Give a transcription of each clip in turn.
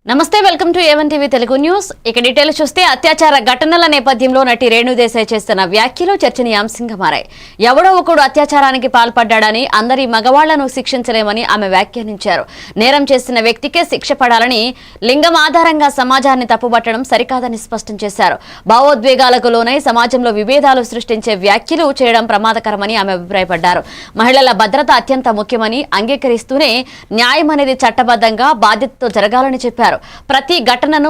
నమస్తే welcome to A1 TV Telugu news. ఇక details చూస్తే అత్యాచార ఘటనల నేపథ్యంలో నటి రేణు దేశాయ్ చేస్తున్న వ్యాఖ్యలు చర్చనీయాంశంగా మారాయి. ఎవడో ఒకడు అత్యాచారానికి పాల్పడ్డాడని అందరి మగవాళ్లను శిక్షించలేమని ఆమె వ్యాఖ్యానించారు. నేరం చేసిన వ్యక్తికే శిక్ష పడాలని, లింగం ఆధారంగా సమాజాన్ని తప్పుబట్టడం సరికాదని స్పష్టం చేశారు. భావోద్వేగాలకు లోనై సమాజంలో విభేదాలు సృష్టించే వ్యాఖ్యలు చేయడం ప్రమాదకరమని ఆమె అభిప్రాయపడ్డారు. మహిళల భద్రత అత్యంత ముఖ్యమని అంగీకరిస్తూనే న్యాయం అనేది చట్టబద్ధంగా బాధ్యతతో జరగాలని చెప్పారు. ప్రతి ఘటనను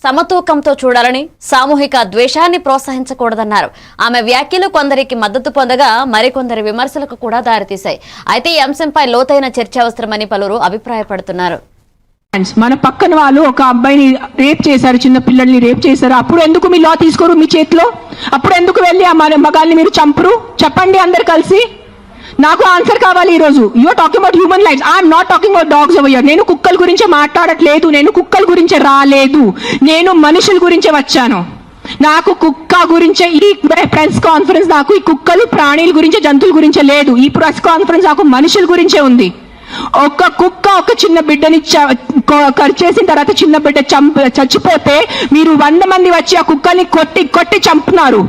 సమతూకంతో చూడాలని, సామూహిక ద్వేషాన్ని ప్రోత్సహించకూడదన్నారు. ఆమె వ్యాఖ్యలు కొందరికి మద్దతు పొందగా మరికొందరి విమర్శలకు కూడా దారితీశాయి. అయితే ఈ అంశంపై లోతైన చర్చ అవసరమని పలువురు అభిప్రాయపడుతున్నారు. మన పక్కన వాళ్ళు ఒక అబ్బాయిని రేప్ చేశారు, చిన్న పిల్లల్ని రేప్ చేశారు. అప్పుడు ఎందుకు మీ లా తీసుకోరు మీ చేతిలో? అప్పుడు ఎందుకు వెళ్ళి ఆ మగాల్ని మీరు చంపరు? చెప్పండి అందరు కలిసి. నాకు ఆన్సర్ కావాలి. ఈ రోజు you're talking about human lifes. I'm not talking about dogs over here. నేను కుక్కల గురించి మాట్లాడట్లేదు, నేను కుక్కల గురించి రాలేదు, నేను మనుషుల గురించే వచ్చాను. నాకు కుక్క గురించే ఈ ప్రెస్ కాన్ఫరెన్స్, నాకు ఈ కుక్కలు ప్రాణుల గురించే, జంతువుల గురించే లేదు. ఈ ప్రెస్ కాన్ఫరెన్స్ నాకు మనుషుల గురించే ఉంది. ఒక కుక్క ఒక చిన్న బిడ్డని కరిచేసిన తర్వాత చిన్న బిడ్డ చచ్చిపోతే మీరు 100 మంది వచ్చి ఆ కుక్కల్ని కొట్టి చంపుతున్నారు.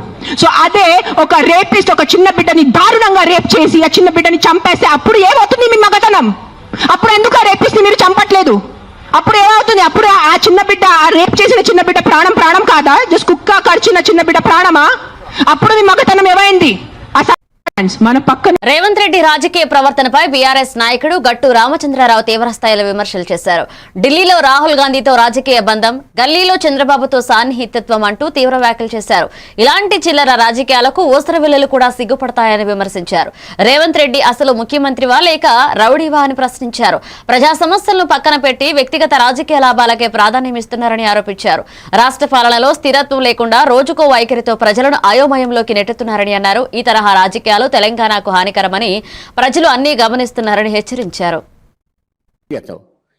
సో అదే ఒక రేపిస్ట్ ఒక చిన్న బిడ్డని దారుణంగా రేప్ చేసి ఆ చిన్న బిడ్డని చంపేస్తే అప్పుడు ఏమవుతుంది మీ మగతనం? అప్పుడు ఎందుకు ఆ రేపిస్ట్ ని మీరు చంపట్లేదు? అప్పుడు ఏమవుతుంది? అప్పుడు ఆ చిన్న బిడ్డ, ఆ రేప్ చేసిన చిన్న బిడ్డ ప్రాణం కాదా? జస్ట్ కుక్క కరిచిన చిన్న బిడ్డ ప్రాణమా? అప్పుడు మీ మగతనం ఏమైంది? మన పక్కన రేవంత్ రెడ్డి రాజకీయ ప్రవర్తనపై బీఆర్ఎస్ నాయకుడు గట్టు రామచంద్రరావు తీవ్రస్థాయిలో విమర్శలు చేశారు. ఢిల్లీలో రాహుల్ గాంధీతో రాజకీయ బంధం, గల్లీలో చంద్రబాబుతో సాన్నిహిత్యత్వం అంటూ తీవ్ర వ్యాఖ్యలు చేశారు. ఇలాంటి చిల్లర రాజకీయాలకు ఊసరవెల్లులు కూడా సిగ్గుపడతాయని విమర్శించారు. రేవంత్ రెడ్డి అసలు ముఖ్యమంత్రివా లేక రౌడీవా అని ప్రశ్నించారు. ప్రజా సమస్యలను పక్కన పెట్టి వ్యక్తిగత రాజకీయ లాభాలకే ప్రాధాన్యమిస్తున్నారని ఆరోపించారు. రాష్ట్ర పాలనలో స్థిరత్వం లేకుండా రోజుకో వైఖరితో ప్రజలను అయోమయంలోకి నెట్టుతున్నారని అన్నారు. ఈ తరహా రాజకీయాలు తెలంగాణకు హానికరమని ప్రజలు అన్ని గమనిస్తున్నారని హెచ్చరించారు.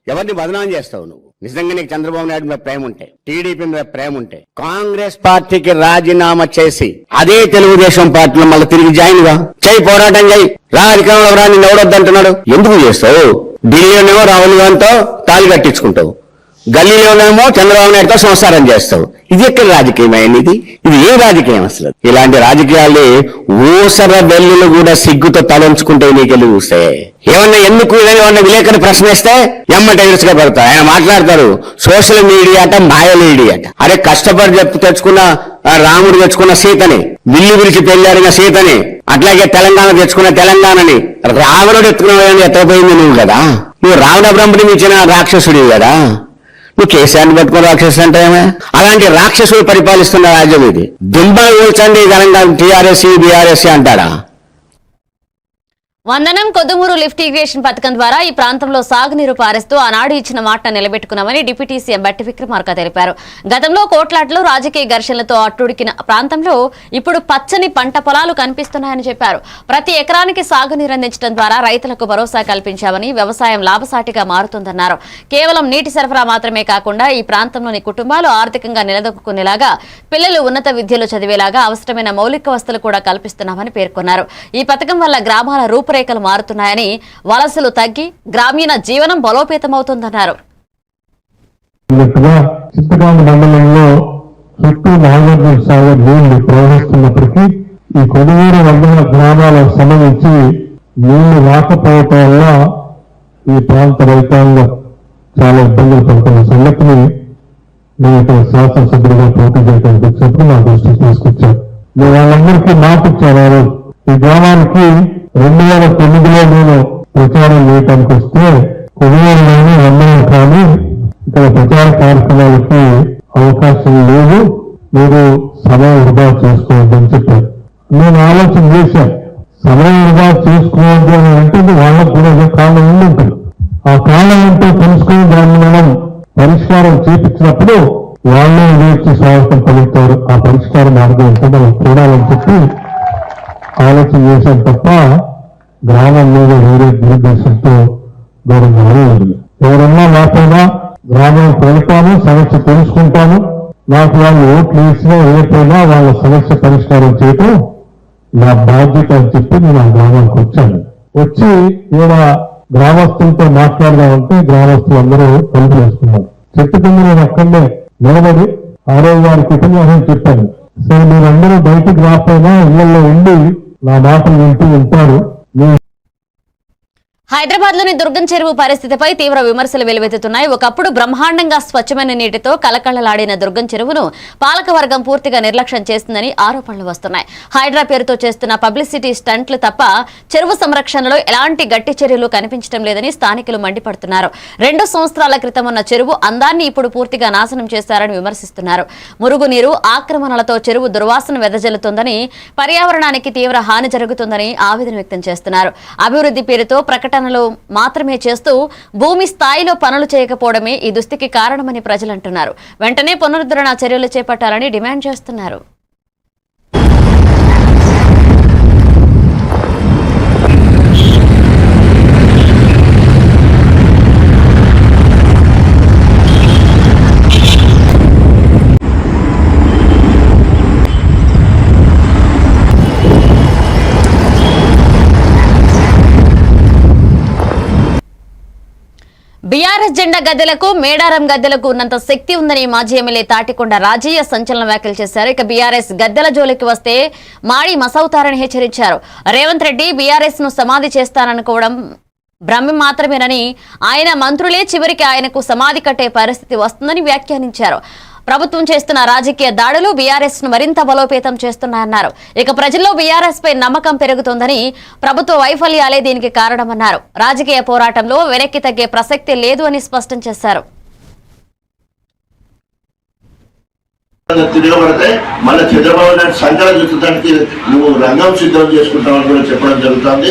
ఎవరిని బదనాం చేస్తావు నువ్వు? నిజంగా నీకు చంద్రబాబు నాయుడు మీద ప్రేమ ఉంటే, టీడీపీ మీద ప్రేమ ఉంటే, కాంగ్రెస్ పార్టీకి రాజీనామా చేసి అదే తెలుగుదేశం పార్టీలో మళ్ళీ తిరిగి జాయిన్ గా చేయి, పోరాటం చేయి. అధికారంలో రా, నిన్ను ఎవడొద్దంటున్నాడు? ఎందుకు చేస్తావు? ఢిల్లీలోనేమో రాహుల్ గాంధీతో తాళి కట్టించుకుంటావు, గల్లీలోనేమో చంద్రబాబు నాయుడుతో సంసారం చేస్తావు. ఇది ఎక్కడ రాజకీయం అయింది? ఇది ఏ రాజకీయం అసలు? ఇలాంటి రాజకీయాలు ఊసర వెల్లులు కూడా సిగ్గుతో తలంచుకుంటే నీకెళ్ళి చూస్తాయి. ఏమన్నా ఎందుకు ఏమన్నా విలేకరు ప్రశ్నిస్తే ఎమ్మట ఎదురుగా పడతారు. ఆయన మాట్లాడతారు సోషల్ మీడియా అట, మాయలేడి అట. అరే కష్టపడి తెచ్చుకున్న రాముడు తెచ్చుకున్న సీతని, విల్లు విలిచి పెళ్ళారిన సీతని, అట్లాగే తెలంగాణ తెచ్చుకున్న తెలంగాణని రావణుడు ఎత్తుకున్న ఎత్తపోయింది నువ్వు కదా. నువ్వు రావణ బ్రహ్మని మించిన రాక్షసుడివి కదా. నువ్వు కేసీఆర్ని పట్టుకుని రాక్షసు అంటే అలాంటి రాక్షసులు పరిపాలిస్తున్న రాజ్యం ఇది. దింబలు కూల్చండి తెలంగాణ టీఆర్ఎస్ బీఆర్ఎస్ అంటారా? వందనం కొద్దుమూరు లిఫ్ట్ ఇరిగేషన్ పథకం ద్వారా ఈ ప్రాంతంలో సాగునీరు పారేస్తూ ఆనాడు ఇచ్చిన మాట నిలబెట్టుకున్నామని డిప్యూటీ సీఎం బట్టి విక్రమార్క తెలిపారు. గతంలో కోట్లాట్లు రాజకీయ ఘర్షణలతో అట్టుడికిన ప్రాంతంలో ఇప్పుడు పచ్చని పంట పొలాలు కనిపిస్తున్నాయని చెప్పారు. ప్రతి ఎకరానికి సాగునీరు అందించడం ద్వారా రైతులకు భరోసా కల్పించామని, వ్యవసాయం లాభసాటిగా మారుతుందన్నారు. కేవలం నీటి సరఫరా మాత్రమే కాకుండా ఈ ప్రాంతంలోని కుటుంబాలు ఆర్థికంగా నిలదొక్కునేలాగా, పిల్లలు ఉన్నత విద్యలో చదివేలాగా అవసరమైన మౌలిక వసతులు కూడా కల్పిస్తున్నామని పేర్కొన్నారు. ఈ పథకం వల్ల గ్రామాల రూపురేఖలు మారుతున్నాయని, వలసలు తగ్గి గ్రామీణ జీవనం బలోపేతమవుతుందన్నారు. చిత్తగాంధ మండలంలో చుట్టూ నాగార్జున సాగర్ నీళ్లు ప్రవహిస్తున్నప్పటికీ ఈ కొడుగూరు వందల గ్రామాలకు సంబంధించి నీళ్లు రాకపోవటం వల్ల ఈ ప్రాంత రైతాంగం చాలా ఇబ్బందులు పడుతున్న సంగతిని నేను ఇక్కడ శాసనసభ్యులుగా పోటీ చేయడానికి వచ్చినప్పుడు నా దృష్టికి తీసుకొచ్చాను. నేను వాళ్ళందరికీ మాట ఇచ్చాను. ఈ గ్రామానికి 2009లో నేను ప్రచారం చేయడానికి వస్తే కొడుగూరులోని వందనం కానీ ఇక్కడ ప్రచార కార్యక్రమాలకి అవకాశం లేదు, మీరు సమయం వృధా చేసుకోవద్దని చెప్పారు. నేను ఆలోచన చేశాను, సమయం వృధా చేసుకోవద్దు అని అంటే వాళ్ళకు కూడా కారణం ఉండుంటుంది. ఆ కారణం ఏంటో తెలుసుకుని దాన్ని మనం పరిష్కారం చేపించినప్పుడు వాళ్ళే వేచి స్వాగతం పలుకుతారు. ఆ పరిష్కార మార్గం ఏంటో మనం చూడాలని చెప్పి ఆలోచన చేశాను తప్ప గ్రామం మీద వేరే దురుద్దేశంతో దూరంగా ఉంది. ఎవరన్నా లేకపోయినా గ్రామానికి వెళ్తాను, సమస్య తెలుసుకుంటాను. నాకు వాళ్ళు ఓట్లు వేసినా వేయకపోయినా వాళ్ళ సమస్య పరిష్కారం చేయటం నా బాధ్యత అని చెప్పి నేను ఆ గ్రామానికి వచ్చాను. వచ్చి ఈడ గ్రామస్తులతో మాట్లాడదామంటే గ్రామస్తులు అందరూ తలుపు వేసుకున్నారు. చెట్టు కింద నేను అక్కడనే నిలబడి ఆ రోజు వారికి ఉపన్యాసం చెప్పాను. సో మీరందరూ బయటికి రాకపోయినా ఇళ్లలో ఉండి నా మాటలు వింటూ ఉంటారు. హైదరాబాద్ లోని దుర్గం చెరువు పరిస్థితిపై తీవ్ర విమర్శలు వెలువెత్తుతున్నాయి. ఒకప్పుడు బ్రహ్మాండంగా స్వచ్ఛమైన నీటితో కలకళ్లలాడిన దుర్గం చెరువును పాలకవర్గం పూర్తిగా నిర్లక్ష్యం చేస్తుందని ఆరోపణలు వస్తున్నాయి. హైడ్రా పేరుతో చేస్తున్న పబ్లిసిటీ స్టంట్లు తప్ప చెరువు సంరక్షణలో ఎలాంటి గట్టి చర్యలు కనిపించడం లేదని స్థానికులు మండిపడుతున్నారు. 2 సంవత్సరాల క్రితం ఉన్న చెరువు అందాన్ని ఇప్పుడు పూర్తిగా నాశనం చేశారని విమర్శిస్తున్నారు. మురుగునీరు ఆక్రమణలతో చెరువు దుర్వాసన వెదజల్లుతుందని, పర్యావరణానికి తీవ్ర హాని జరుగుతుందని ఆవేదన వ్యక్తం చేస్తున్నారు. అభివృద్ధి పేరుతో ప్రకటనలు మాత్రమే చేస్తూ భూమి స్థాయిలో పనులు చేయకపోవడమే ఈ దుస్థితికి కారణమని ప్రజలు అంటున్నారు. వెంటనే పునరుద్ధరణ చర్యలు చేపట్టాలని డిమాండ్ చేస్తున్నారు. బీఆర్ఎస్ జెండా గద్దెలకు, మేడారం గద్దెలకు ఉన్నంత శక్తి ఉందని మాజీ ఎమ్మెల్యే తాటికొండ రాజయ్య సంచలన వ్యాఖ్యలు చేశారు. ఇక బీఆర్ఎస్ గద్దెల జోలికి వస్తే మాడి మసవుతారని హెచ్చరించారు. రేవంత్ రెడ్డి బీఆర్ఎస్ ను సమాధి చేస్తారనుకోవడం భ్రమ మాత్రమేనని, ఆయన మంత్రులే చివరికి ఆయనకు సమాధి కట్టే పరిస్థితి వస్తుందని వ్యాఖ్యానించారు. ప్రభుత్వం చేస్తున్న రాజకీయ దాడులు బీఆర్ఎస్ ను మరింత బలోపేతం చేస్తున్నాయన్నారు. ఇక ప్రజల్లో బీఆర్ఎస్ పై నమ్మకం పెరుగుతోందని, ప్రభుత్వ వైఫల్యాలే దీనికి కారణమన్నారు. రాజకీయ పోరాటంలో వెనక్కి తగ్గే ప్రసక్తి లేదు అని స్పష్టం చేశారు. తిరగబడితే మన చంద్రబాబు నాయుడు సంకలం చూడటానికి నువ్వు రంగం సిద్ధం చేసుకుంటామని కూడా చెప్పడం జరుగుతుంది.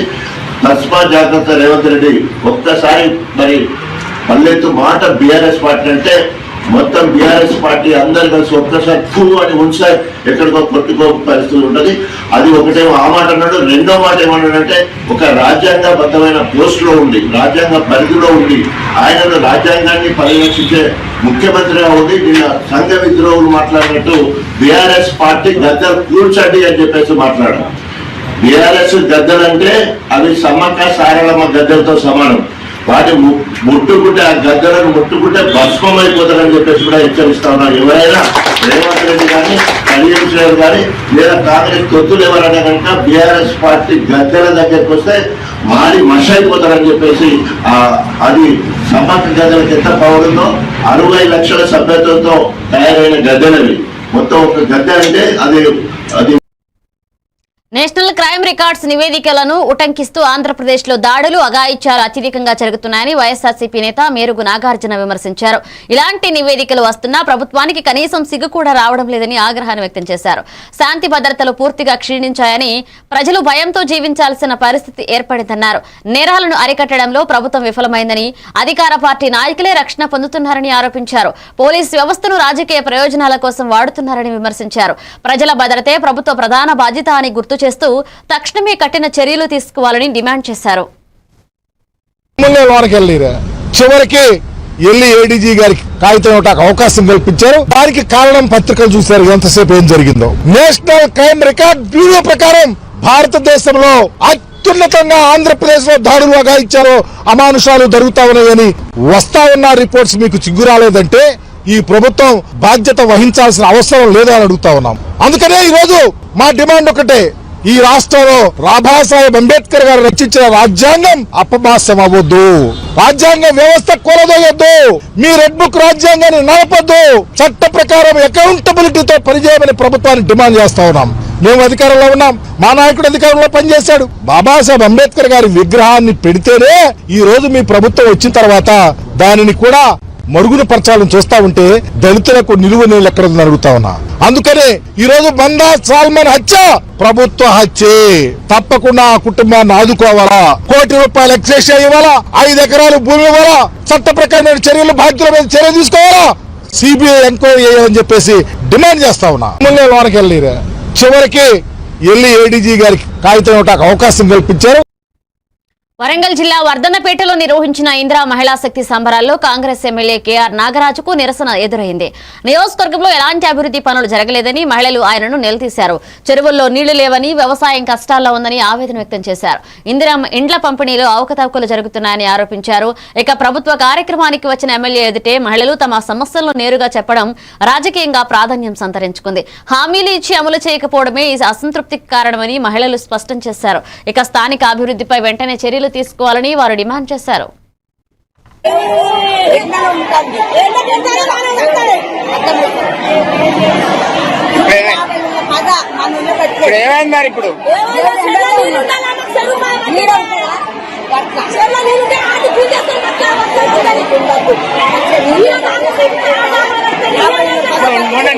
తస్మా జాగ్రత్త రేవంత్ రెడ్డి. ఒక్కసారి మరి పల్లెత్తు మాట బీఆర్ఎస్ పార్టీ అంటే మొత్తం బీఆర్ఎస్ పార్టీ అందరు కలిసి ఒక్కసారి ఫూ అని ఉంచా ఎక్కడికో కొట్టుకో పరిస్థితులు ఉంటుంది. అది ఒకటేమో ఆ మాట అన్నాడు. రెండో మాట ఏమన్నాడంటే ఒక రాజ్యాంగబద్ధమైన పోస్ట్ లో ఉండి, రాజ్యాంగ పరిధిలో ఉండి, ఆయనను రాజ్యాంగాన్ని పరిరక్షించే ముఖ్యమంత్రిగా ఉంది. నిన్న సంఘ విద్రోహులు మాట్లాడినట్టు బీఆర్ఎస్ పార్టీ గద్దలు కూర్చండి అని చెప్పేసి మాట్లాడారు. బీఆర్ఎస్ గద్దలంటే అవి సమ్మక్క సారలమ్మ గద్దలతో సమానం. వాటి ముట్టుకుంటే, ఆ గద్దలను ముట్టుకుంటే భస్మం అయిపోతారని చెప్పేసి కూడా హెచ్చరిస్తా ఉన్నారు. ఎవరైనా రేవంత్ రెడ్డి కానీ, కళ్యాణ్ శ్రేణి కానీ, లేదా కాంగ్రెస్ తొత్తులు ఎవరైనా కనుక బీఆర్ఎస్ పార్టీ గద్దెల దగ్గరికి వస్తే మాడి మష అయిపోతారని చెప్పేసి, అది సమ్మక్క గద్దెలకు ఎంత పవర్ ఉందో 60 లక్షల సభ్యత్వంతో తయారైన గద్దెలవి. మొత్తం ఒక గద్దె అంటే అది నేషనల్ క్రైమ్ రికార్డ్స్ నివేదికలను ఉటంకిస్తూ ఆంధ్రప్రదేశ్లో దాడులు, అఘాయిత్యాలు అత్యధికంగా జరుగుతున్నాయని వైఎస్ఆర్సీపీ నేత మేరుగు నాగార్జున విమర్శించారు. ఇలాంటి నివేదికలు వస్తున్నా ప్రభుత్వానికి కనీసం సిగ్గు కూడా రావడం లేదని ఆగ్రహాన్ని వ్యక్తం చేశారు. శాంతి భద్రతలు పూర్తిగా క్షీణించాయని, ప్రజలు భయంతో జీవించాల్సిన పరిస్థితి ఏర్పడిందన్నారు. నేరాలను అరికట్టడంలో ప్రభుత్వం విఫలమైందని, అధికార పార్టీ నాయకులే రక్షణ పొందుతున్నారని ఆరోపించారు. పోలీసు వ్యవస్థను రాజకీయ ప్రయోజనాల కోసం వాడుతున్నారని విమర్శించారు. ప్రజల భద్రతే ప్రభుత్వ ప్రధాన బాధ్యత అని గుర్తు చేస్తూ తక్షణమే కఠిన చర్యలు తీసుకోవాలని డిమాండ్ చేశారు. చివరికి ఎల్లి ఏడీజీ గారికి కాగితం ఇవ్వడానికి అవకాశం కల్పించారు. దానికి కారణం పత్రికలు చూశారు ఎంతసేపు ఏం జరిగిందో. నేషనల్ క్రైమ్ రికార్డ్ బ్యూరో ప్రకారం భారతదేశంలో అత్యున్నతంగా ఆంధ్రప్రదేశ్ లో దాడులు, అఘాయిత్యాలు, అమానుషాలు జరుగుతా ఉన్నాయని వస్తా ఉన్న రిపోర్ట్స్ మీకు చిగ్గు రాలేదంటే ఈ ప్రభుత్వం బాధ్యత వహించాల్సిన అవసరం లేదా అని అడుగుతా ఉన్నాం. అందుకనే ఈ రోజు మా డిమాండ్ ఒకటే, ఈ రాష్ట్రంలో బాబాసాహెబ్ అంబేద్కర్ గారు రచించిన రాజ్యాంగం అపభాసం అవ్వద్దు, రాజ్యాంగ వ్యవస్థ కూలదోయొద్దు, మీ రెడ్ బుక్ రాజ్యాంగాన్ని నడపద్దు, చట్ట ప్రకారం అకౌంటబిలిటీతో పనిచేయమని ప్రభుత్వాన్ని డిమాండ్ చేస్తా ఉన్నాం. మేము అధికారంలో ఉన్నాం, మా నాయకుడు అధికారంలో పనిచేశాడు. బాబాసాహెబ్ అంబేద్కర్ గారి విగ్రహాన్ని పెడితేనే ఈ రోజు మీ ప్రభుత్వం వచ్చిన తర్వాత దానిని కూడా మరుగున పరచాలని చూస్తా ఉంటే దళితులకు నిలువ నీళ్ళు ఎక్కడ అడుగుతా ఉన్నా. అందుకనే ఈ రోజు బందా సాల్మన్ హత్య ప్రభుత్వ హత్యే. తప్పకుండా ఆ కుటుంబాన్ని ఆదుకోవాలా, ₹1 కోటి ఎక్సైజ్ ఇవ్వాలా, 5 ఎకరాలు భూమి ఇవ్వాలా, చట్ట ప్రకారమైన చర్యలు బాధ్యుల మీద చర్య తీసుకోవాలా, సిబిఐ ఎంక్వైరీ చేయాలని చెప్పేసి డిమాండ్ చేస్తా ఉన్నా. లోనికి వెళ్ళిరా. చివరికి ఎల్లి ఏడీజీ గారికి కాగితం ఇవ్వడానికి అవకాశం కల్పించారు. వరంగల్ జిల్లా వర్ధన్నపేటలో నిర్వహించిన ఇందిరా మహిళా శక్తి సంబరాల్లో కాంగ్రెస్ ఎమ్మెల్యే కేఆర్ నాగరాజుకు నిరసన ఎదురైంది. నియోజకవర్గంలో ఎలాంటి అభివృద్ధి పనులు జరగలేదని మహిళలు ఆయనను నిలదీశారు. చెరువుల్లో నీళ్లు లేవని, వ్యవసాయం కష్టాల్లో ఉందని ఆవేదన వ్యక్తం చేశారు. ఇందిరా ఇండ్ల పంపిణీలో అవకతవకలు జరుగుతున్నాయని ఆరోపించారు. ఇక ప్రభుత్వ కార్యక్రమానికి వచ్చిన ఎమ్మెల్యే ఎదుటే మహిళలు తమ సమస్యలను నేరుగా చెప్పడం రాజకీయంగా ప్రాధాన్యం సంతరించుకుంది. హామీలు ఇచ్చి అమలు చేయకపోవడమే ఈ అసంతృప్తికి కారణమని మహిళలు స్పష్టం చేశారు. ఇక స్థానిక అభివృద్ధిపై వెంటనే చర్యలు తీసుకోవాలని వారు డిమాండ్ చేశారు.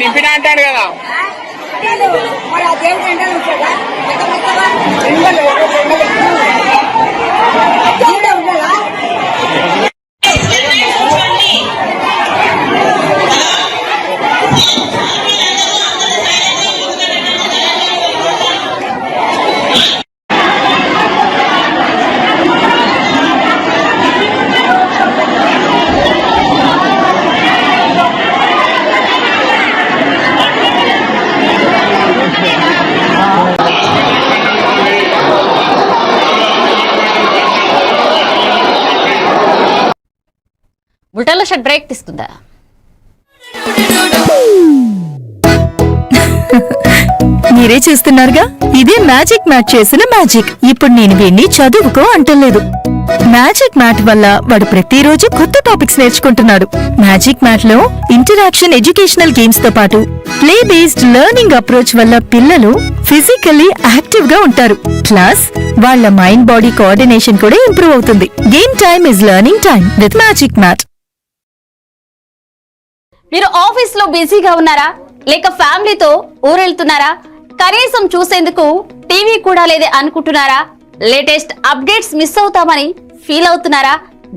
నింపిన అంటాడు కదా బుల్టన్లో షార్ట్ బ్రేక్ తీసుకుందా. మీరే చూస్తున్నారుగా, ఇదే మ్యాజిక్ మ్యాట్ చేసిన మ్యాజిక్. ఇప్పుడు నేను వీణ్ణి చదువుకో అంటలేదు. మ్యాజిక్ మ్యాట్ వల్ల వాడు ప్రతిరోజు కొత్త టాపిక్స్ నేర్చుకుంటున్నాడు. మ్యాజిక్ మ్యాట్ లో ఇంటరాక్షన్ ఎడ్యుకేషనల్ గేమ్స్ తో పాటు ప్లే బేస్డ్ లెర్నింగ్ అప్రోచ్ వల్ల పిల్లలు ఫిజికల్లీ యాక్టివ్ గా ఉంటారు. ప్లస్ వాళ్ళ మైండ్ బాడీ కోఆర్డినేషన్ కూడా ఇంప్రూవ్ అవుతుంది. Game time is learning time with magic mat. మీరు ఆఫీస్ లో బిజీగా ఉన్నారా, లేక ఫ్యామిలీతో ఊరెళ్తున్నారా, కనీసం చూసేందుకు టీవీ కూడా లేదే అనుకుంటున్నారా, లేటెస్ట్ అప్డేట్స్ మిస్ అవుతామని ఫీల్ అవుతున్నారా?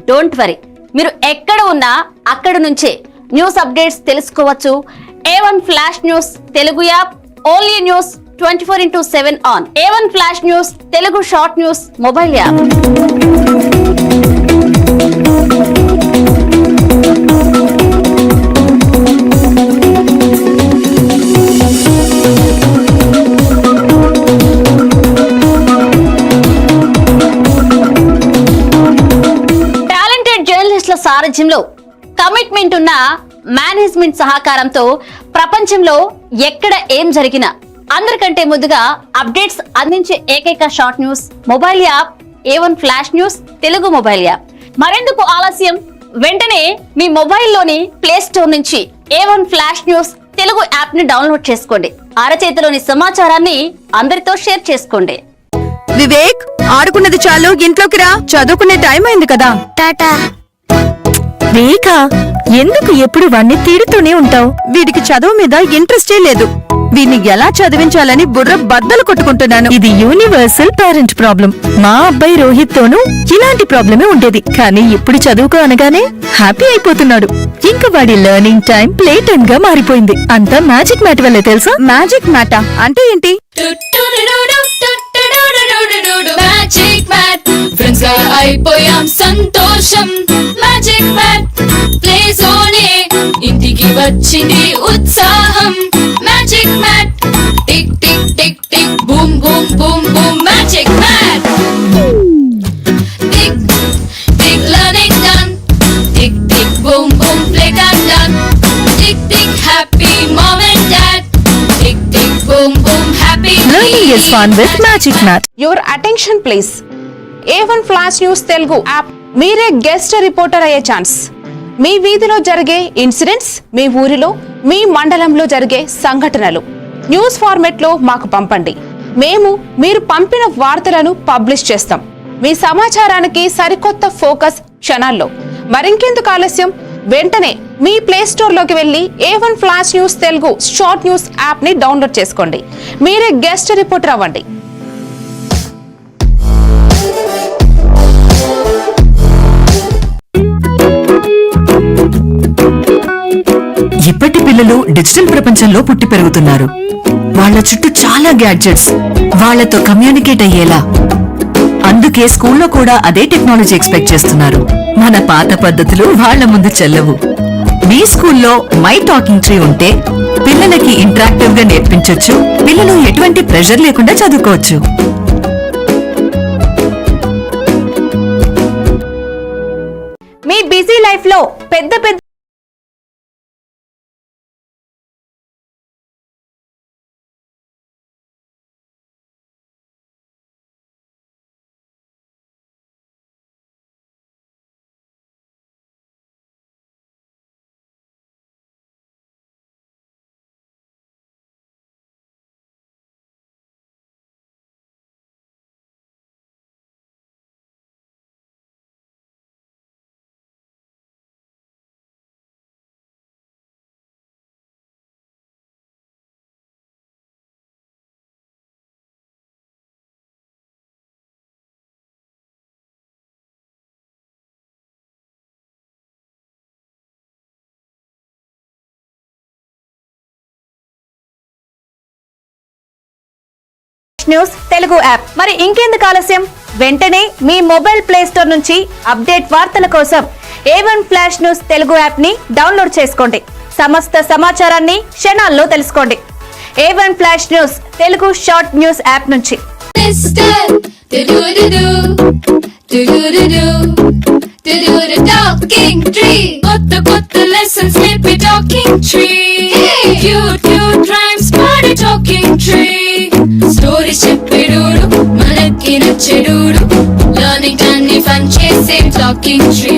డోంట్ వరీ, మీరు ఎక్కడ ఉన్నా అక్కడ నుంచే న్యూస్ అప్డేట్స్ తెలుసుకోవచ్చు. A1 flash news Telugu app, only news 24/7 on. A1 flash news Telugu short news mobile app. సారథ్యంలో కమిట్మెంట్ ఉన్న మేనేజ్మెంట్ సహకారంతో ప్రపంచంలో ఎక్కడ ఏం జరిగినా అందరికంటే ముందుగా అప్డేట్స్ అందించే ఏకైక short news mobile app A1 flash news Telugu mobile app. మరెందుకు ఆలస్యం? వెంటనే మీ మొబైల్లోని ప్లే స్టోర్ నుంచి A1 flash news Telugu app ని డౌన్లోడ్ చేసుకోండి. అరచేతిలోని సమాచారాన్ని అందరితో షేర్ చేసుకోండి. వివేక్, ఆడుకున్నది చాలు, ఇంట్లోకి రా, చదువుకునే టైం అయింది కదా. టాటా. రేఖ, ఎందుకు ఎప్పుడు వాణ్ణి తిడుతూనే ఉంటావు? వీడికి చదువు మీద ఇంట్రెస్టే లేదు. వీడిని ఎలా చదివించాలని బుర్ర బద్దలు కొట్టుకుంటున్నాను. ఇది యూనివర్సల్ పేరెంట్ ప్రాబ్లం. మా అబ్బాయి రోహిత్ తోనూ ఇలాంటి ప్రాబ్లమే ఉండేది, కానీ ఇప్పుడు చదువుకో అనగానే హ్యాపీ అయిపోతున్నాడు. ఇంకా వాడి లెర్నింగ్ టైం ప్లే టైం గా మారిపోయింది. అంతా మ్యాజిక్ మ్యాట్ వల్లే తెలుసా? మ్యాజిక్ మ్యాటా అంటే ఏంటి? మ్యాజిక్ మ్యాట్ ఫ్రెండ్స్ గా అయిపోయాం సంతోషం. మ్యాజిక్ మ్యాట్ ప్లే జోనే ఇంటికి వచ్చింది ఉత్సాహం. Magic mat tick tick tick tick boom boom boom boom. Magic mat tick tick learning done. Tick tick boom boom play time done. Tick tick happy mom and dad. Tick tick boom boom happy. Learning is fun with Magic Mat. Your attention please. A1 flash news Telugu app. మీరే guest reporter అయ్యే chance. మీ వీధిలో జరిగే incidents, మీ ఊరిలో, మీ మండలంలో జరిగే సంఘటనలు news format లో మాకు పంపండి. మేము మీరు పంపిన వార్తలను పబ్లిష్ చేస్తాం. మీ సమాచారానికి సరికొత్త ఫోకస్ క్షణాల్లో. మరింకెందుకు ఆలస్యం? వెంటనే మీ ప్లే స్టోర్ లోకి వెళ్లి A1 flash news Telugu short news app ని డౌన్లోడ్ చేసుకోండి. మీరే గెస్ట్ రిపోర్టర్ అవ్వండి. ఇప్పటి పిల్లలు డిజిటల్ ప్రపంచంలో పుట్టి పెరుగుతున్నారు. వాళ్ళ చుట్టూ చాలా గ్యాడ్జెట్స్, వాళ్లతో కమ్యూనికేట్ అయ్యేలా. అందుకే అందుకే స్కూల్లో కూడా అదే టెక్నాలజీ ఎక్స్పెక్ట్ చేస్తున్నారు. మన పాత పద్ధతులు వాళ్ళ ముందు చెల్లవు. మీ స్కూల్లో మై టాకింగ్ ట్రీ ఉంటే పిల్లలకి ఇంటరాక్టివ్ గా నేర్పించొచ్చు. పిల్లలు ఎటువంటి ప్రెషర్ లేకుండా చదువుకోవచ్చు. మీ బిజీ లైఫ్ లో పెద్ద పెద్ద న్యూస్ తెలుగు యాప్. మరి ఇంకెందుకు ఆలస్యం, వెంటనే మీ మొబైల్ ప్లే స్టోర్ నుంచి అప్డేట్ వార్తల కోసం A1 flash news Telugu app ని డౌన్లోడ్ చేసుకోండి. సమస్త సమాచారాన్ని క్షణాల్లో తెలుసుకోండి. A1 flash news Telugu short news app నుంచి. టాకింగ్ ట్రీ కొత్త కొత్త లెసన్స్ నేర్పే talking tree. Cute cute rhymes పాడే టాకింగ్ ట్రీ. స్టోరీస్ చెప్పేడోడు మనకి నచ్చేడోడు. లర్నింగ్ అన్ని ఫన్ చేసే టాకింగ్ ట్రీ.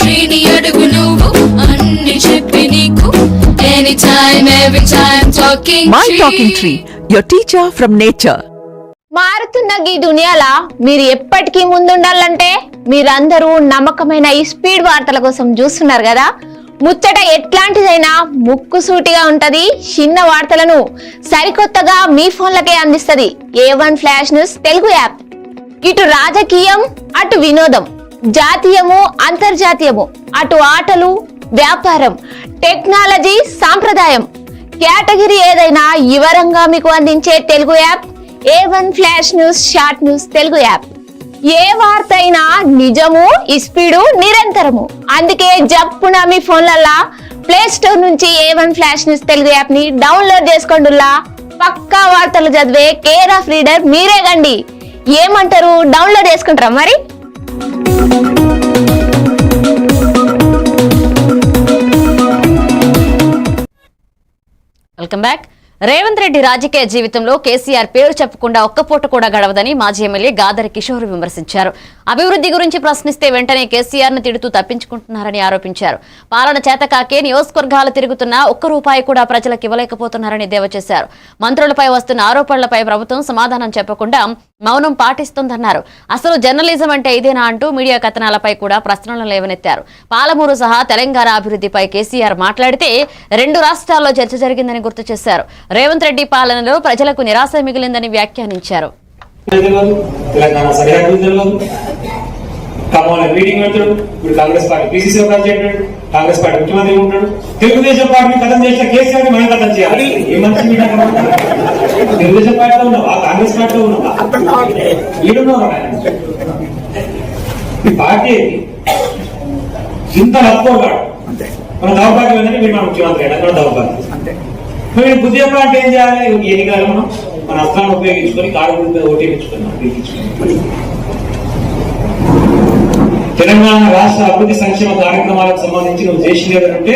ట్రీని అడుగు నువ్వు అన్ని చెప్పి నీకు. Any time every time talking my talking tree, your teacher from nature. మారుతున్న ఈ దునియాలా మీరు ఎప్పటికీ ముందుండాలంటే మీరందరూ నమ్మకమైన ఈ స్పీడ్ వార్తల కోసం చూస్తున్నారు కదా. ముచ్చట ఎట్లాంటిదైనా ముక్కుసూటిగా ఉంటది. చిన్న వార్తలను సరికొత్తగా మీ ఫోన్లకే అందిస్తది A1 flash news Telugu app. ఇటు రాజకీయం, అటు వినోదం, జాతీయము, అంతర్జాతీయము, అటు ఆటలు, వ్యాపారం, టెక్నాలజీ, సాంప్రదాయం, కేటగిరీ ఏదైనా వివరంగా మీకు అందించే Telugu app A1 flash news short news Telugu app. ఏ వార్త అయినా నిజము, స్పీడు, నిరంతరము. అందుకే జప్పున మీ ఫోన్లల్లా ప్లే స్టోర్ నుంచి A1 flash news Telugu app ని డౌన్లోడ్ చేసుకోండిలా. పక్కా వార్తలు చదివే కేర్ ఆఫ్ రీడర్ మీరే గండి. ఏమంటారు, డౌన్లోడ్ చేసుకుంటారా మరి? Welcome back. రేవంత్ రెడ్డి రాజకీయ జీవితంలో కేసీఆర్ పేరు చెప్పకుండా ఒక్క పూట కూడా గడవదని మాజీ ఎమ్మెల్యే గాదరి కిషోర్ విమర్శించారు. అభివృద్ధి గురించి ప్రశ్నిస్తే వెంటనే కేసీఆర్ ను తిడుతూ తప్పించుకుంటున్నారని ఆరోపించారు. పాలన చేతకాకే నియోజకవర్గాలు తిరుగుతున్నా ఒక్క రూపాయి కూడా ప్రజలకు ఇవ్వలేకపోతున్నారని దేవ చేశారు. మంత్రులపై వస్తున్న ఆరోపణలపై ప్రభుత్వం సమాధానం చెప్పకుండా మౌనం పాటిస్తోందన్నారు. అసలు జర్నలిజం అంటే ఇదేనా అంటూ మీడియా కథనాలపై కూడా ప్రశ్నలు లేవనెత్తారు. పాలమూరు సహా తెలంగాణ అభివృద్ధిపై కేసీఆర్ మాట్లాడితే 2 రాష్ట్రాల్లో చర్చ జరిగిందని గుర్తు చేశారు. రేవంత్ రెడ్డి పాలనలో ప్రజలకు నిరాశ మిగిలిందని వ్యాఖ్యానించారు. మీటింగ్ పెడతాడు. ఇప్పుడు Congress party PCC president, Congress party ముఖ్యమంత్రి ఉంటాడు. తెలుగుదేశం పార్టీ కథం చేసిన కేసీఆర్ మనం కథం చేయాలి. ఏ మంచి మీటింగ్? తెలుగుదేశం పార్టీలో ఉన్నావా, కాంగ్రెస్ పార్టీలో ఉన్నావా? ఈడున్నావా? ఈ పార్టీ ఇంత లక్కోగాడు. మన దౌర్భాగ్యం ఏంటంటే మీరు మన ముఖ్యమంత్రి అయినా మన దౌర్భాగ్యం. మీరు బుద్ధి చెప్పాలంటే ఏం చేయాలి? ఎన్నికలు మనం మన అస్త్రాన్ని ఉపయోగించుకొని కారు ఓటేపించుకున్నాం. తెలంగాణ రాష్ట్ర అభివృద్ధి సంక్షేమ కార్యక్రమాలకు సంబంధించి నువ్వు చేసింది ఏదంటే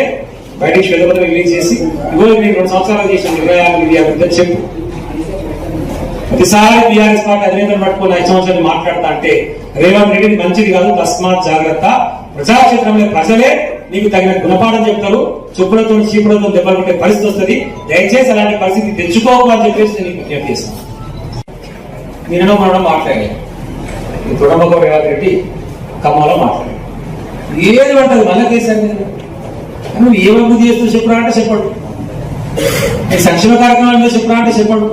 బయటికి శ్వేతపత్రం రిలీజ్ చేసి ఇవాళ నేను 2 సంవత్సరాలు చేసిన నిర్ణయాలు ఇది అభివృద్ధి చెప్పు. ప్రతిసారి టీఆర్ఎస్ పార్టీ అధినేతను పట్టుకుని 5 సంవత్సరాలు మాట్లాడతా అంటే రేవంత్ రెడ్డి మంచిది కాదు, తస్మాత్ జాగ్రత్త. ప్రజాక్షేత్రంలో ప్రజలే నీకు తగిన గుణపాఠం చెప్తారు. చెప్పులతో చీపులతో దెబ్బలు కొట్టే పరిస్థితి వస్తుంది. దయచేసి అలాంటి పరిస్థితి తెచ్చుకోకు అని చెప్పేసి నేను విజ్ఞప్తి చేస్తాను. నిన్న మనం మాట్లాడాలి. తొడమగ రేవంత్ రెడ్డి ఖమ్మంలో మాట్లాడాడు. ఏది పట్టదు మళ్ళీ కేసీఆర్ మీద. నువ్వు ఏ అభివృద్ధి చేస్తూ చెప్పురా అంటే చెప్పడు. నేను సంక్షేమ కార్యక్రమాల మీద చెప్పురా అంటే చెప్పడు.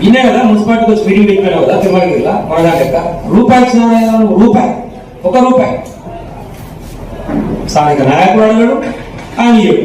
ఈయనే కదా మున్సిపాలిటీకి వచ్చి మీటింగ్ పెట్టినావు కదా తిరుమలకి వెళ్ళా కొనగా లెక్క రూపాయి ఇచ్చిన రూపాయి, 1 రూపాయి స్థానిక నాయకుడు అడగడు, ఆయన ఇయ్యడు.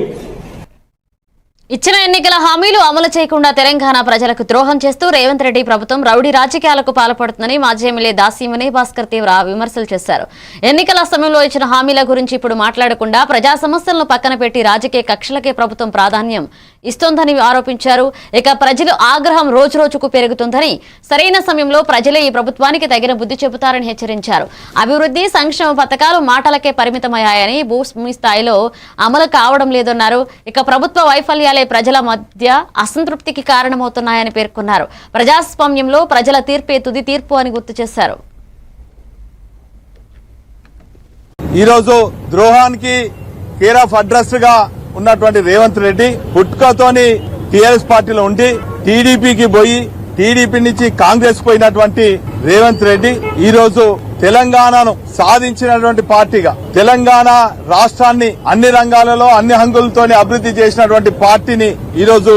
ఇచ్చిన ఎన్నికల హామీలు అమలు చేయకుండా తెలంగాణ ప్రజలకు ద్రోహం చేస్తూ రేవంత్ రెడ్డి ప్రభుత్వం రౌడీ రాజకీయాలకు పాల్పడుతుందని మాజీ ఎమ్మెల్యే దాసీమణి భాస్కర్ తీవ్ర విమర్శలు చేశారు. ఎన్నికల సమయంలో ఇచ్చిన హామీల గురించి ఇప్పుడు మాట్లాడకుండా ప్రజా సమస్యలను పక్కన పెట్టి రాజకీయ కక్షలకే ప్రభుత్వం ప్రాధాన్యం ఇస్తోందని ఆరోపించారు. ఇక ప్రజల ఆగ్రహం రోజురోజుకు పెరుగుతుందని, సరైన సమయంలో ప్రజలే ఈ ప్రభుత్వానికి తగిన బుద్ధి చెబుతారని హెచ్చరించారు. అభివృద్ధి సంక్షేమ పథకాలు మాటలకే పరిమితమయ్యాయని, భూమి స్థాయిలో అమలు కావడం లేదన్నారు. ఇక ప్రభుత్వ వైఫల్యాలు ప్రజల మధ్య అసంతృప్తికి కారణమవుతున్నాయని పేర్కొన్నారు. ప్రజాస్వామ్యంలో ప్రజల తీర్పే తుది తీర్పు అని గుర్తు చేశారు. ఈరోజు ద్రోహానికి కేర్ ఆఫ్ అడ్రస్ గా ఉన్నటువంటి రేవంత్ రెడ్డి పుట్టుకతోని టీఆర్ఎస్ పార్టీలో ఉండి టీడీపీకి పోయి టీడీపీ నుంచి కాంగ్రెస్ పోయినటువంటి రేవంత్ రెడ్డి ఈ రోజు తెలంగాణను సాధించినటువంటి పార్టీగా, తెలంగాణ రాష్ట్రాన్ని అన్ని రంగాలలో అన్ని హంగులతోని అభివృద్ధి చేసినటువంటి పార్టీని ఈ రోజు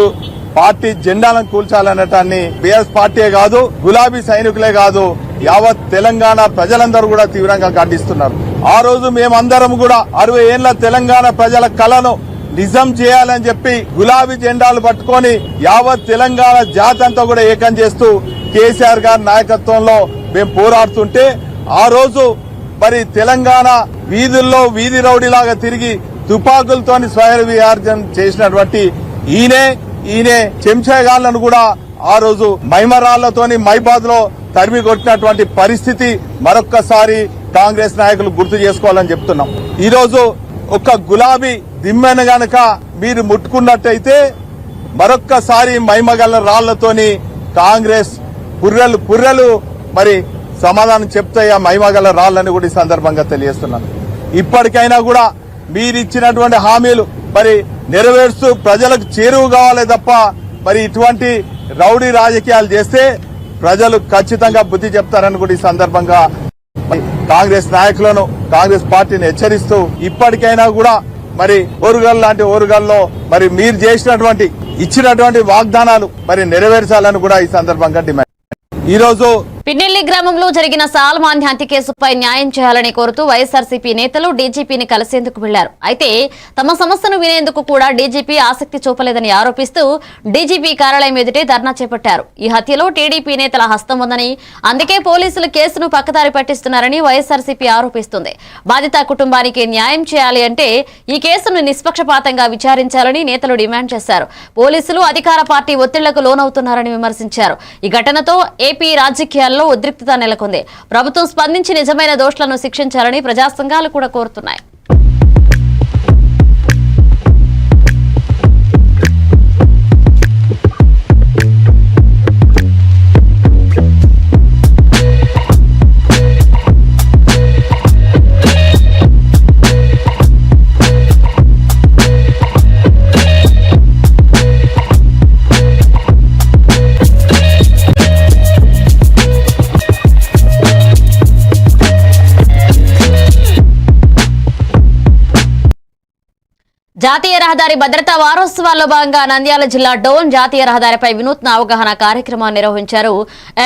పార్టీ జెండాలను కూల్చాలనటాన్ని బీఆర్ఎస్ పార్టీయే కాదు, గులాబీ సైనికులే కాదు, యావత్ తెలంగాణ ప్రజలందరూ కూడా తీవ్రంగా ఖండిస్తున్నారు. ఆ రోజు మేమందరం కూడా 60 ఏళ్ల తెలంగాణ ప్రజల కలను నిజం చేయాలని చెప్పి గులాబీ జెండాలు పట్టుకొని యావత్ తెలంగాణ జాతి అంతా కూడా ఏకం చేస్తూ కేసీఆర్ గారి నాయకత్వంలో మేము పోరాడుతుంటే, ఆ రోజు మరి తెలంగాణ వీధుల్లో వీధి రౌడీలాగా తిరిగి తుపాకులతోని స్వైర విహార్జన చేసినటువంటి ఈయనే చెంచాగాళ్లను కూడా ఆ రోజు మైమరాళ్లతోని మైబాద్ లో తరిమి కొట్టినటువంటి పరిస్థితి మరొక్కసారి కాంగ్రెస్ నాయకులు గుర్తు చేసుకోవాలని చెప్తున్నాం. ఈ రోజు ఒక గులాబీ దిమ్మెను గనక మీరు ముట్టుకున్నట్టయితే మరొక్కసారి మైమగల రాళ్లతోని కాంగ్రెస్ పుర్రెలు మరి సమాధానం చెప్తాయి. ఆ మైమగల రాళ్లని కూడా ఈ సందర్భంగా తెలియజేస్తున్నాను. ఇప్పటికైనా కూడా మీరిచ్చినటువంటి హామీలు మరి నెరవేరుస్తూ ప్రజలకు చేరువు కావాలే తప్ప మరి ఇటువంటి రౌడీ రాజకీయాలు చేస్తే ప్రజలు ఖచ్చితంగా బుద్ధి చెప్తారని కూడా ఈ సందర్భంగా కాంగ్రెస్ నాయకులను, కాంగ్రెస్ పార్టీని హెచ్చరిస్తూ ఇప్పటికైనా కూడా మరి ఓరుగల్ లాంటి ఓరుగల్లో మరి మీరు చేసినటువంటి ఇచ్చినటువంటి వాగ్దానాలు మరి నెరవేర్చాలని కూడా ఈ సందర్భంగా డిమాండ్. ఈ రోజు పిన్నెల్లి గ్రామంలో జరిగిన సాల్మాన్ హత్య కేసుపై న్యాయం చేయాలని కోరుతూ వైఎస్ఆర్సీపీ నేతలు డీజీపీని కలిసేందుకు వెళ్లారు. అయితే తమ సమస్యను వినేందుకు కూడా డీజీపీ ఆసక్తి చూపలేదని ఆరోపిస్తూ డీజీపీ కార్యాలయం ఎదుటే ధర్నా చేపట్టారు. ఈ హత్యలో టీడీపీ నేతల హస్తం ఉందని, అందుకే పోలీసులు కేసును పక్కదారి పట్టిస్తున్నారని వైఎస్ఆర్సీపీ ఆరోపిస్తుంది. బాధిత కుటుంబానికి న్యాయం చేయాలి అంటే ఈ కేసును నిష్పక్షపాతంగా విచారించాలని నేతలు డిమాండ్ చేశారు. పోలీసులు అధికార పార్టీ ఒత్తిళ్లకు లోనవుతున్నారని విమర్శించారు. ఈ ఘటనతో ఏపీ రాజకీయాల్లో ఉద్రిక్తత నెలకొంది. ప్రభుత్వం స్పందించి నిజమైన దోషులను శిక్షించాలని ప్రజా సంఘాలు కూడా కోరుతున్నాయి. జాతీయ రహదారి భద్రతా వారోత్సవాల్లో భాగంగా నంద్యాల జిల్లా డోన్ జాతీయ రహదారిపై వినూత్న అవగాహన కార్యక్రమాన్ని నిర్వహించారు.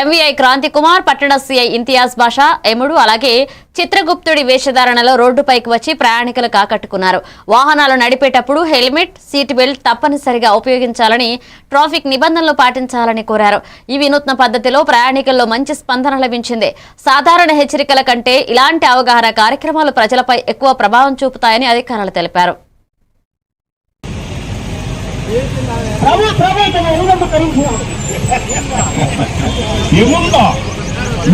ఎంవీఐ క్రాంతి కుమార్, పట్టణ సీఐ ఇంతియాజ్ బాషా, ఎముడు, అలాగే చిత్రగుప్తుడి వేషధారణలో రోడ్డుపైకి వచ్చి ప్రయాణికులకు ఆకట్టుకున్నారు. వాహనాలు నడిపేటప్పుడు హెల్మెట్, సీట్ బెల్ట్ తప్పనిసరిగా ఉపయోగించాలని, ట్రాఫిక్ నిబంధనలు పాటించాలని కోరారు. ఈ వినూత్న పద్ధతిలో ప్రయాణికుల్లో మంచి స్పందన లభించింది. సాధారణ హెచ్చరికల కంటే ఇలాంటి అవగాహన కార్యక్రమాలు ప్రజలపై ఎక్కువ ప్రభావం చూపుతాయని అధికారులు తెలిపారు.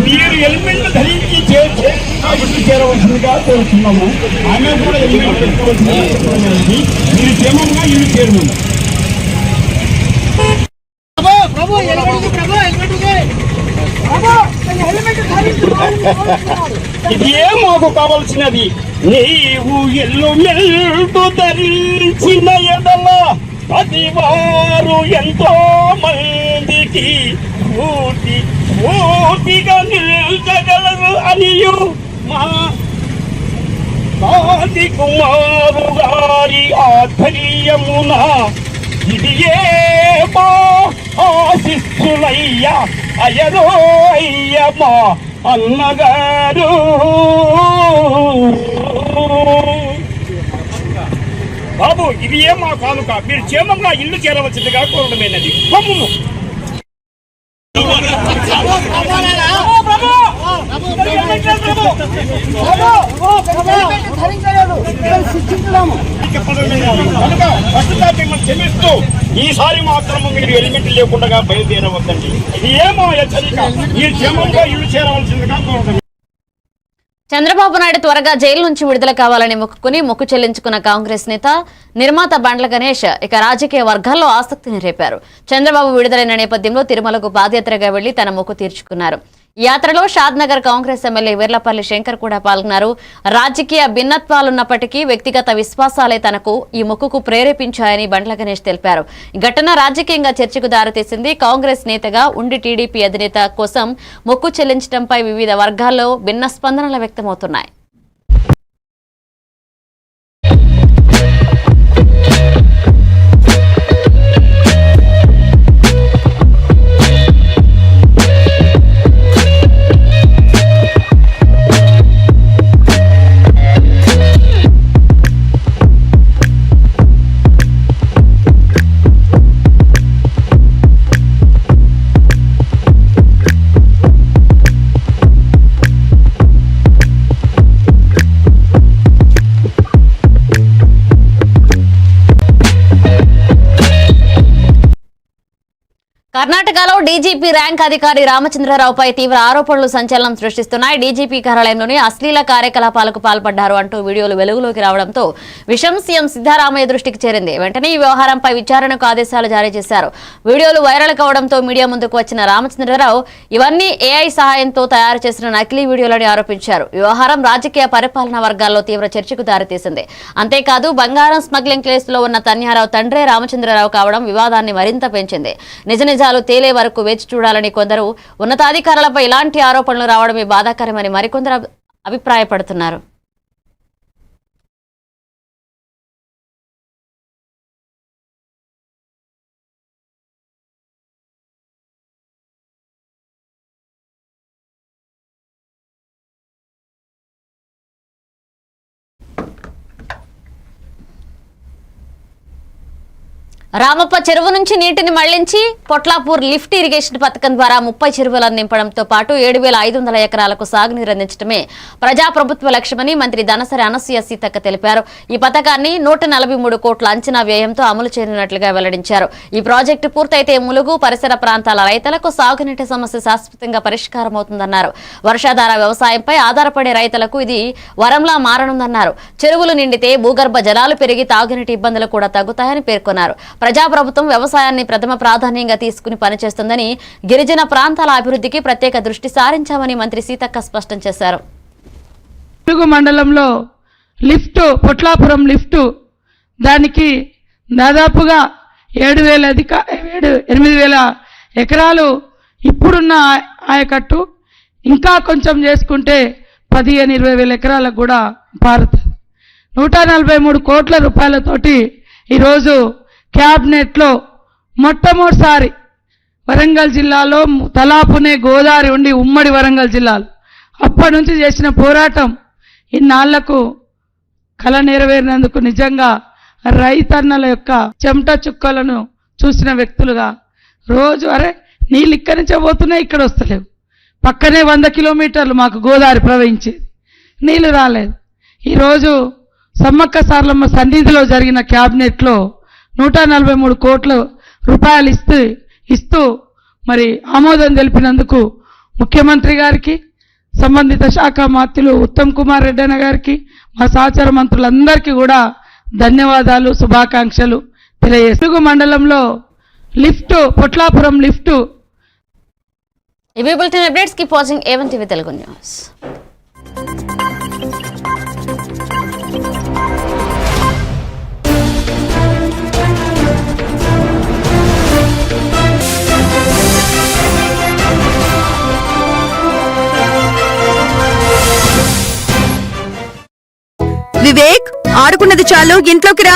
మీరు హెల్మెట్ ధరించి చేరవలసిందిగా కోరుతున్నాము. ఆమె కూడా హెల్మెట్ పెట్టుకోవాల్సింది. మీరు క్షేమంగా ఇవి చేరుతుంది. ఇదే మాకు కావాల్సినది. నీవు హెల్మెట్ ధరించిన ఎడల అది వారు ఎంతో మందికి పూర్తిగా నిల్చగలరు అనియు మా ఆది కుమారు గారి ఆధ్వర్యమున ఇది ఏ మా ఆశిస్సులయ్యా అయ్యరో అయ్యమ్మా అన్నగారు. బాబు ఇది ఏం మా కానుక, మీరు క్షేమంగా ఇల్లు చేరవలసిందిగా కోరడమేనది. పొమ్ము. క్షమిస్తూ ఈసారి మాత్రం మీరు ఎలిమెంట్ లేకుండా బయలుదేరవద్దండి. ఇది ఏమో హెచ్చరిక, మీరు క్షేమంగా ఇల్లు చేరవలసిందిగా కోరడం. చంద్రబాబు నాయుడు త్వరగా జైలు నుంచి విడుదల కావాలని మొక్కుకుని మొక్కు చెల్లించుకున్న కాంగ్రెస్ నేత నిర్మాత బండ్ల గణేష్ ఇక రాజకీయ వర్గాల్లో ఆసక్తిని రేపారు. చంద్రబాబు విడుదలైన నేపథ్యంలో తిరుమలకు పాదయాత్రగా వెళ్లి తన మొక్కు తీర్చుకున్నారు. ఈ యాత్రలో షాద్నగర్ కాంగ్రెస్ ఎమ్మెల్యే వీర్లపల్లి శంకర్ కూడా పాల్గొన్నారు. రాజకీయ భిన్నత్వాలున్నప్పటికీ వ్యక్తిగత విశ్వాసాలే తనకు ఈ మొక్కుకు ప్రేరేపించాయని బండ్ల గణేష్ తెలిపారు. ఈ ఘటన రాజకీయంగా చర్చకు దారితీసింది. కాంగ్రెస్ నేతగా ఉండి టీడీపీ అధినేత కోసం మొక్కు చెల్లించడంపై వివిధ వర్గాల్లో భిన్న స్పందనలు వ్యక్తమవుతున్నాయి. కర్ణాటకలో డీజీపీ ర్యాంక్ అధికారి రామచంద్రరావుపై తీవ్ర ఆరోపణలు సంచలనం సృష్టిస్తున్నాయి. డీజీపీ కార్యాలయంలోని అశ్లీల కార్యకలాపాలకు పాల్పడ్డారు అంటూ వీడియోలు వెలుగులోకి రావడంతో విషయం సీఎం సిద్ధరామయ్య దృష్టికి చేరింది. వెంటనే ఈ వ్యవహారంపై విచారణకు ఆదేశాలు జారీ చేశారు. వీడియోలు వైరల్ కావడంతో మీడియా ముందుకు వచ్చిన రామచంద్రరావు ఇవన్నీ ఏఐ సహాయంతో తయారు చేసిన నకిలీ వీడియోలని ఆరోపించారు. వ్యవహారం రాజకీయ పరిపాలనా వర్గాల్లో తీవ్ర చర్చకు దారితీసింది. అంతేకాదు బంగారం స్మగ్లింగ్ కేసులో ఉన్న తన్యారావు తండ్రే రామచంద్రరావు కావడం వివాదాన్ని మరింత పెంచింది. నిజాలు తేలే వరకు వేచి చూడాలని కొందరు, ఉన్నతాధికారులపై ఇలాంటి ఆరోపణలు రావడమే బాధాకరమని మరికొందరు అభిప్రాయపడుతున్నారు. రామప్ప చెరువు నుంచి నీటిని మళ్లించి పొట్లాపూర్ లిఫ్ట్ ఇరిగేషన్ పథకం ద్వారా 30 చెరువులను నింపడంతో పాటు 7,500 ఎకరాలకు సాగునీరు అందించడమే ప్రజాప్రభుత్వ లక్ష్యమని మంత్రి దనసరి అనసూయ సీతక్క తెలిపారు. ఈ పథకాన్ని 143 కోట్ల అంచనా వ్యయంతో అమలు చేయనున్నట్లుగా వెల్లడించారు. ఈ ప్రాజెక్టు పూర్తయితే ములుగు పరిసర ప్రాంతాల రైతులకు సాగునీటి సమస్య శాశ్వతంగా పరిష్కారమవుతుందన్నారు. వర్షాధార వ్యవసాయంపై ఆధారపడే రైతులకు ఇది వరంలా మారనుందన్నారు. చెరువులు నిండితే భూగర్భ జలాలు పెరిగి తాగునీటి ఇబ్బందులు కూడా తగ్గుతాయని పేర్కొన్నారు. ప్రజాప్రభుత్వం వ్యవసాయాన్ని ప్రథమ ప్రాధాన్యంగా తీసుకుని పనిచేస్తుందని, గిరిజన ప్రాంతాల అభివృద్ధికి ప్రత్యేక దృష్టి సారించామని మంత్రి సీతక్క స్పష్టం చేశారు. ములుగు మండలంలో పొట్లాపురం లిఫ్ట్ దానికి దాదాపుగా 8,000 ఎకరాలు ఇప్పుడున్న ఆయకట్టు, ఇంకా కొంచెం చేసుకుంటే 15,000-20,000 ఎకరాలకు కూడా పారుతుంది. 143 కోట్ల రూపాయలతోటి ఈరోజు క్యాబినెట్లో మొట్టమొదటిసారి వరంగల్ జిల్లాలో తలాపునే గోదావరి ఉండి ఉమ్మడి వరంగల్ జిల్లాలో అప్పటి నుంచి చేసిన పోరాటం ఇన్నాళ్లకు కళ నెరవేరినందుకు నిజంగా రైతన్నల యొక్క చెమట చుక్కలను చూసిన వ్యక్తులుగా రోజు అరే నీళ్ళు ఇక్కడి నుంచే పోతున్నాయి, ఇక్కడ వస్తలేవు. పక్కనే 100 కిలోమీటర్లు మాకు గోదావరి ప్రవహించేది, నీళ్లు రాలేదు. ఈరోజు సమ్మక్క సారలమ్మ సన్నిధిలో జరిగిన క్యాబినెట్లో 143 కోట్ల రూపాయలు ఇస్తూ మరి ఆమోదం తెలిపినందుకు ముఖ్యమంత్రి గారికి, సంబంధిత శాఖ మంత్రులు ఉత్తమ్ కుమార్ రెడ్డి అన్న గారికి, మా సహచర మంత్రులందరికీ కూడా ధన్యవాదాలు, శుభాకాంక్షలు తెలియజేస్తూ మండలంలో పొట్లాపురం లిఫ్ట్. ఇవి bulletin updates. Keep watching A1 TV Telugu news. Vivek, ఆడుకున్నది చాలు, ఇంట్లోకి రా.